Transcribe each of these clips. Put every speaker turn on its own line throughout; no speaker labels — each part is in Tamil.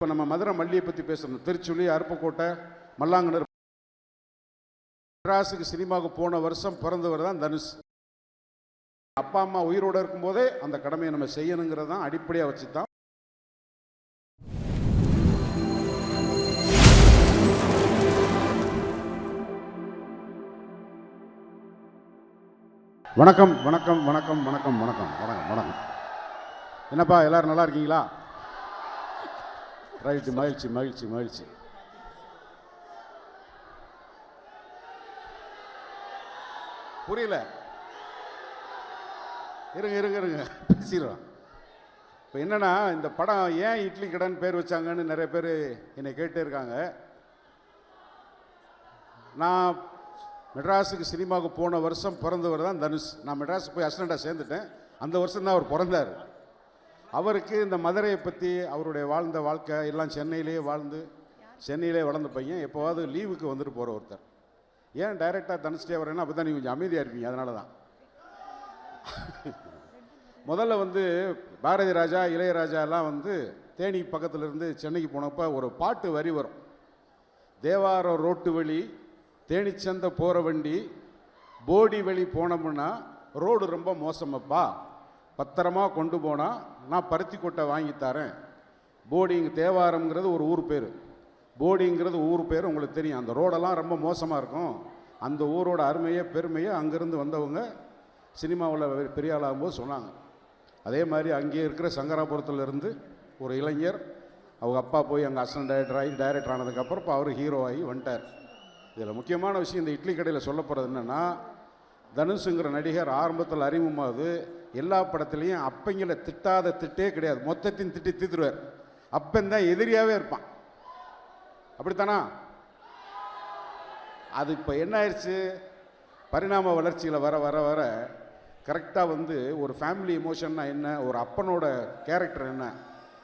இப்போ நம்ம மதுரை மல்லியை பற்றி பேசணும். திருச்சுழி, அருப்புக்கோட்டை, மல்லாங்கனர். மெட்ராஸுக்கு சினிமாவுக்கு போன வருஷம் பிறந்தவர் தான் தனுஷ். அப்பா அம்மா உயிரோடு இருக்கும்போதே அந்த கடமையை நம்ம செய்யணுங்கிறது தான் அடிப்படையாக வச்சு தான். வணக்கம் வணக்கம் வணக்கம் வணக்கம் வணக்கம் வணக்கம் வணக்கம். என்னப்பா எல்லாரும் நல்லா இருக்கீங்களா? ரைட்டு, மகிழ்ச்சி மகிழ்ச்சி மகிழ்ச்சி. புரியல, இருங்க இருங்க இருங்க பேசிடுறோம். இப்போ என்னன்னா, இந்த படம் ஏன் இட்லி கடைன்னு பேர் வச்சாங்கன்னு நிறைய பேர் என்னை கேட்டே இருக்காங்க. நான் மெட்ராஸுக்கு சினிமாவுக்கு போன வருஷம் பிறந்தவர் தான் தனுஷ். நான் மெட்ராஸுக்கு போய் அசிஸ்டண்டாக சேர்ந்துட்டேன். அந்த வருஷம் தான் அவர் பிறந்தார். அவருக்கு இந்த மதுரையை பற்றி, அவருடைய வாழ்ந்த வாழ்க்கை எல்லாம் சென்னையிலேயே வாழ்ந்து சென்னையிலே வளர்ந்த பையன். எப்போவாவது லீவுக்கு வந்துட்டு போகிற ஒருத்தர். ஏன் டைரெக்டாக தனுஷ்டே வரேன்னா அப்போ தான் நீங்கள் கொஞ்சம் அமைதியாக இருப்பீங்க, அதனால தான். முதல்ல பாரதி ராஜா, இளையராஜா எல்லாம் தேனி பக்கத்தில் இருந்து சென்னைக்கு போனப்போ ஒரு பாட்டு வரி வரும். தேவாரம் ரோட்டு வழி, தேனிச்சந்தை போகிற வண்டி, போடி வழி போனோம்னா ரோடு ரொம்ப மோசமப்பா, பத்திரமா கொண்டு போனால் நான் பருத்தி கொட்டை வாங்கி தரேன். போடிங்க, தேவாரம்ங்கிறது ஒரு ஊர் பேர், போடிங்கிறது ஊர் பேர் உங்களுக்கு தெரியும். அந்த ரோடெல்லாம் ரொம்ப மோசமாக இருக்கும். அந்த ஊரோட அருமையை பெருமையை அங்கேருந்து வந்தவங்க சினிமாவில் பெரிய ஆளாகும்போது சொன்னாங்க. அதே மாதிரி அங்கேயே இருக்கிற சங்கராபுரத்தில் இருந்து ஒரு இளைஞர், அவங்க அப்பா போய் அங்கே அசிஸ்டன்ட் டைரக்டர் ஆனதுக்கப்புறம் இப்போ அவர் ஹீரோ ஆகி வந்துட்டார். இதில் முக்கியமான விஷயம் இந்த இட்லி கடையில் சொல்லப்படுறது என்னென்னா, தனுஷுங்கிற நடிகர் ஆரம்பத்தில் அறிமுகமாகுது. எல்லா படத்துலேயும் அப்பங்களை திட்டாத திட்டே கிடையாது, மொத்தத்தையும் திட்டி தீத்துருவார். அப்பந்தான் எதிரியாகவே இருப்பான், அப்படித்தானா? அது இப்போ என்ன ஆயிடுச்சு, பரிணாம வளர்ச்சியில் வர வர வர கரெக்டாக ஒரு ஃபேமிலி எமோஷன்னா என்ன, ஒரு அப்பனோட கேரக்டர் என்ன,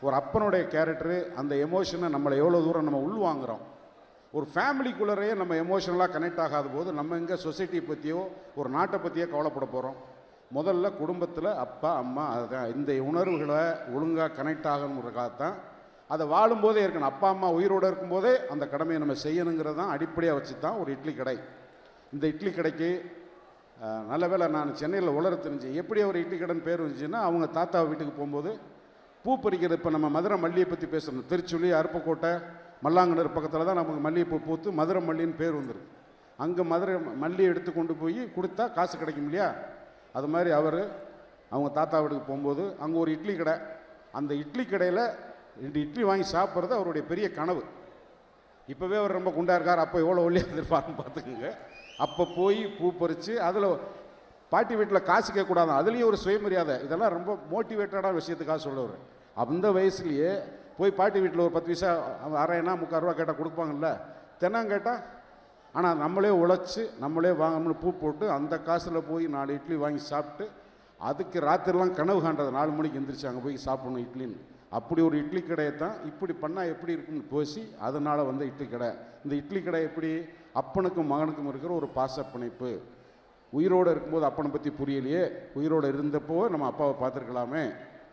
ஒரு அப்பனுடைய கேரக்டரு, அந்த எமோஷனை நம்மளை எவ்வளோ தூரம் நம்ம உள்வாங்குறோம். ஒரு ஃபேமிலிக்குள்ளரையே நம்ம எமோஷனலாக கனெக்ட் ஆகாத போது நம்ம எங்கே சொசைட்டியை பற்றியோ ஒரு நாட்டை பற்றியோ கவலைப்பட போகிறோம். முதல்ல குடும்பத்தில் அப்பா அம்மா, அதுதான் இந்த உணர்வுகளை ஒழுங்காக கனெக்ட் ஆகணுங்கிறதுக்காகத்தான் அதை வாழும்போதே இருக்கணும். அப்பா அம்மா உயிரோடு இருக்கும்போதே அந்த கடமையை நம்ம செய்யணுங்கிறது தான் அடிப்படையாக வச்சு தான் ஒரு இட்லி கடை. இந்த இட்லி கடைக்கு நல்ல வேளை நான் சென்னையில் உலர தெரிஞ்சு எப்படி ஒரு இட்லி கடைன்னு பேர் வந்துச்சுன்னா, அவங்க தாத்தா வீட்டுக்கு போகும்போது பூ பறிக்கிறது. இப்போ நம்ம மதுரை மல்லியை பற்றி பேசணும். திருச்சுழி, அருப்புக்கோட்டை, மல்லாங்கனர் பக்கத்தில் தான் நமக்கு மல்லிகைப்பூ பூத்து மதுரை மல்லின்னு பேர் வந்துருக்கு. அங்கே மதுரை மல்லியை எடுத்து கொண்டு போய் கொடுத்தா காசு கிடைக்கும் இல்லையா? அது மாதிரி அவங்க தாத்தா வீட்டுக்கு போகும்போது அங்கே ஒரு இட்லி கடை. அந்த இட்லி கடையில் 2 இட்லி வாங்கி சாப்பிட்றது அவருடைய பெரிய கனவு. இப்போவே அவர் ரொம்ப குண்டா இருக்கார், அப்போ எவ்வளோ ஒல்லியாக இருந்திருப்பாருன்னு பார்த்துக்குங்க. அப்போ போய் பூ பறித்து அதில் பாட்டி வீட்டில் காசு கேட்கக்கூடாது, அதுலேயும் ஒரு சுயமரியாதை, இதெல்லாம் ரொம்ப மோட்டிவேட்டடான விஷயத்துக்காக சொல்லுவார். அந்த வயசுலேயே போய் பாட்டி வீட்டில் ஒரு 10 பைசா, அரைனா 3/4 ரூபா கேட்டால் கொடுப்பாங்கல்ல, தினம் கேட்டால். ஆனால் நம்மளே உழைச்சி நம்மளே வாங்கணும்னு பூ போட்டு அந்த காசில் போய் 4 இட்லி வாங்கி சாப்பிட்டு, அதுக்கு ராத்திரிலாம் கனவு காண்றது 4 மணிக்கு எந்திரிச்சு அங்கே போய் சாப்பிடணும் இட்லின்னு. அப்படி ஒரு இட்லி கடையை தான் இப்படி பண்ணால் எப்படி இருக்குன்னு பேசி அதனால் இட்லி கடை. இந்த இட்லி கடை எப்படி அப்பனுக்கும் மகனுக்கும் இருக்கிற ஒரு பாச பிணைப்பு. உயிரோடு இருக்கும்போது அப்பனை பற்றி புரியலையே, உயிரோடு இருந்தப்போ நம்ம அப்பாவை பார்த்துருக்கலாமே,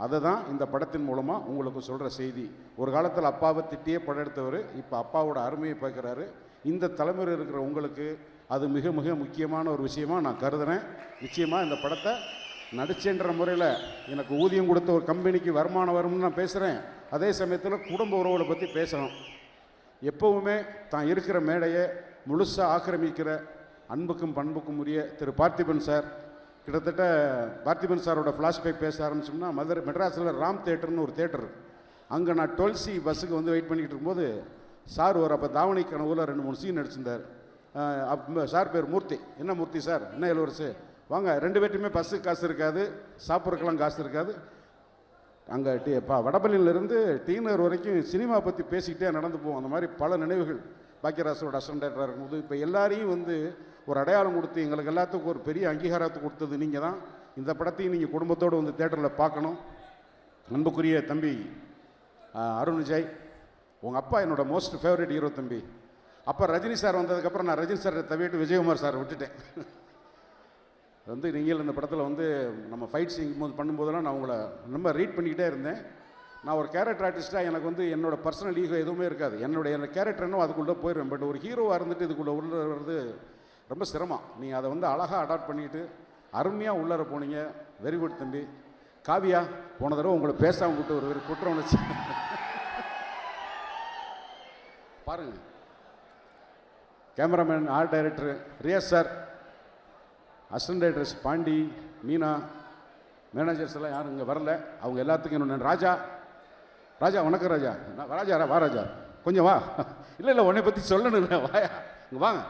அதை தான் இந்த படத்தின் மூலமாக உங்களுக்கு சொல்கிற செய்தி. ஒரு காலத்தில் அப்பாவை திட்டியே படம் எடுத்தவர் இப்போ அப்பாவோட அருமையை பார்க்குறாரு. இந்த தலைமுறை இருக்கிற உங்களுக்கு அது மிக மிக முக்கியமான ஒரு விஷயமாக நான் கருதுகிறேன். நிச்சயமாக இந்த படத்தை நடிச்சேன்ற முறையில் எனக்கு ஊதியம் கொடுத்த ஒரு கம்பெனிக்கு வருமானம் வரும்னு நான் பேசுகிறேன். அதே சமயத்தில் குடும்ப உறவுகளை பற்றி பேசணும். எப்போவுமே தான் இருக்கிற மேடையை முழுசாக ஆக்கிரமிக்கிற அன்புக்கும் பண்புக்கும் உரிய திரு பார்த்திபன் சார். கிட்டத்தட்ட பார்த்திபன் சாரோட ஃப்ளாஷ்பேக் பேச ஆரம்பிச்சோம்னா, மெட்ராஸில் ராம் தேட்டர்னு ஒரு தேட்டர், அங்கே நான் 12C பஸ்ஸுக்கு வெயிட் பண்ணிக்கிட்டு இருக்கும்போது சார் அப்போ தாவணி கனவுல 2-3 சீன் நடிச்சிருந்தார். சார் பேர் மூர்த்தி. என்ன மூர்த்தி சார், என்ன இளவரசு வாங்க, 2 பேர்ட்டுமே பஸ்ஸுக்கு காசு இருக்காது, சாப்பிட்றதுக்கெல்லாம் காசு இருக்காது. அங்கே வடபள்ளியிலேருந்து டீனர் வரைக்கும் சினிமா பற்றி பேசிக்கிட்டே நடந்து போவோம். அந்த மாதிரி பல நினைவுகள். பாக்கியராசோட அசிஸ்டன்ட் டைரக்டராக இருக்கும்போது இப்போ எல்லாரையும் ஒரு அடையாளம் கொடுத்து எங்களுக்கு எல்லாத்துக்கும் ஒரு பெரிய அங்கீகாரத்தை கொடுத்தது நீங்கள் தான். இந்த படத்தையும் நீங்கள் குடும்பத்தோடு தேட்டரில் பார்க்கணும். அன்புக்குரிய தம்பி அருண் விஜய், உங்கள் அப்பா என்னோடய மோஸ்ட் ஃபேவரட் ஹீரோ தம்பி. அப்போ ரஜினி சார் வந்ததுக்கப்புறம் நான் ரஜினி சாரை தவிட்டு விஜயகுமார் சாரை விட்டுட்டேன். நீங்கள் இந்த படத்தில் நம்ம ஃபைட் சீன் பண்ணும்போதெல்லாம் நான் உங்களை ரொம்ப ரீட் பண்ணிக்கிட்டே இருந்தேன். நான் ஒரு கேரக்டர் ஆர்டிஸ்ட்டாக எனக்கு வந்து என்னோட பர்சனல் ஈகோ எதுவுமே இருக்காது. என்ன கேரக்டர் என்னவோ அதுக்குள்ளே போயிடுவேன். பட் ஒரு ஹீரோவாக இருந்துட்டு இதுக்குள்ளே உள்ள வர்றது ரொம்ப சிரமம். நீங்கள் அதை வந்து அழகாக அடாப்ட் பண்ணிட்டு அருமையாக உள்ளர போனீங்க. வெரி குட் தம்பி. காவியா, போன தடவை உங்களை பேசாமல் விட்டு ஒரு குற்றம் உணர்ச்சி பாருங்க. Cameraman, art director Riyaz sir, assistant directors Pandi, Meena, managers எல்லாம் யாரும் இங்கே வரல. அவங்க எல்லாத்துக்கும் இன்னொன்று ராஜா. ராஜா வணக்கம். ராஜா ராஜா வா. ராஜா கொஞ்சம் வா. இல்லை இல்லை, உன்னை பற்றி சொல்லணும். இல்லை வாயா, இங்கே வாங்க.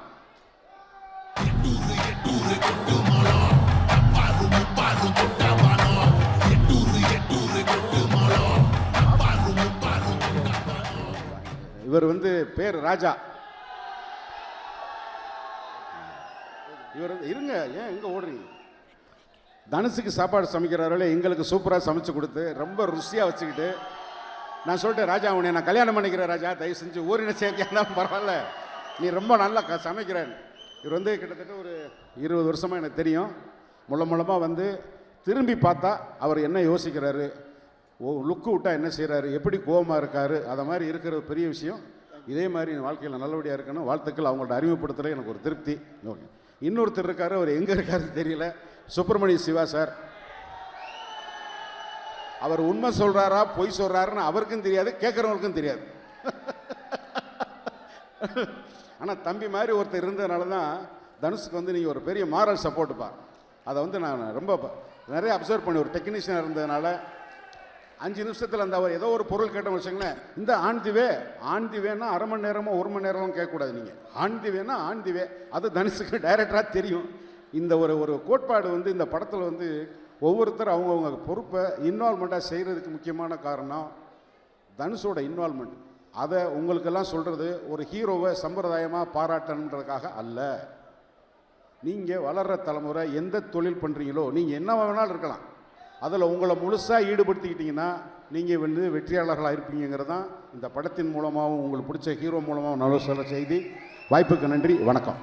இவர் வந்து பேர் ராஜா. இவர் இருங்க, ஏன் எங்கே ஓடுறீங்க? தனுஷுக்கு சாப்பாடு சமைக்கிறார்களே, எங்களுக்கு சூப்பராக சமைச்சு கொடுத்து ரொம்ப ருசியாக வச்சுக்கிட்டு நான் சொல்லிட்டேன், ராஜா உன்னை நான் கல்யாணம் பண்ணிக்கிறேன் ராஜா, தயவு செஞ்சு ஊரின சேர்க்கையாலும் பரவாயில்ல, நீ ரொம்ப நல்லா சமைக்கிறேன். இவர் வந்து கிட்டத்தட்ட ஒரு 20 வருஷமாக எனக்கு தெரியும். மூலமாக வந்து திரும்பி பார்த்தா அவர் என்ன யோசிக்கிறாரு, லுக்கு விட்டால் என்ன செய்கிறாரு, எப்படி கோபமாக இருக்கார், அதை மாதிரி இருக்கிற பெரிய விஷயம். இதே மாதிரி வாழ்க்கையில் நல்லபடியாக இருக்கணும். வாழ்த்துக்கள். அவங்கள்ட்ட அறிமுகப்படுத்துகிற எனக்கு ஒரு திருப்தி. ஓகே, இன்னொருத்தர் இருக்கார், அவர் எங்கே இருக்காருன்னு தெரியல. சுப்பிரமணிய சிவா சார். அவர் உண்மை சொல்கிறாரா பொய் சொல்கிறாருன்னு அவருக்கும் தெரியாது, கேட்குறவங்களுக்கும் தெரியாது. ஆனால் தம்பி மாதிரி ஒருத்தர் இருந்ததுனால தான் தனுஷுக்கு வந்து நீங்கள் ஒரு பெரிய மாரல் சப்போர்ட்டுப்பா. அதை வந்து நான் ரொம்ப நிறைய அப்சர்வ் பண்ணி, ஒரு டெக்னீஷியனாக இருந்ததுனால 5 நிமிஷத்தில் அந்த அவர் ஏதோ ஒரு பொருள் கேட்டோம்னு வச்சுங்களேன், இந்த ஆண்திவேன்னா அரை மணி நேரமோ 1 மணி நேரமும் கேட்கக்கூடாது. நீங்கள் ஆண்திவே அது தனுஷுக்கு டைரக்டராக தெரியும். இந்த ஒரு கோட்பாடு வந்து இந்த படத்தில் வந்து ஒவ்வொருத்தரும் அவங்கவுங்க பொறுப்பை இன்வால்மெண்ட்டாக செய்கிறதுக்கு முக்கியமான காரணம் தனுஷோட இன்வால்மெண்ட். அதை உங்களுக்கெல்லாம் சொல்கிறது ஒரு ஹீரோவை சம்பிரதாயமாக பாராட்டணுன்றதுக்காக அல்ல. நீங்கள் வளர்கிற தலைமுறை எந்த தொழில் பண்ணுறீங்களோ, நீங்கள் என்ன வேணாலும் இருக்கலாம், அதில் உங்களை முழுசாக ஈடுபடுத்திக்கிட்டிங்கன்னா நீங்கள் வந்து வெற்றியாளர்களாக இருப்பீங்கிறது தான் இந்த படத்தின் மூலமாகவும் உங்களுக்கு பிடிச்ச ஹீரோ மூலமாகவும் நல்ல சொல்ல செய்தி. வாய்ப்புக்கு நன்றி, வணக்கம்.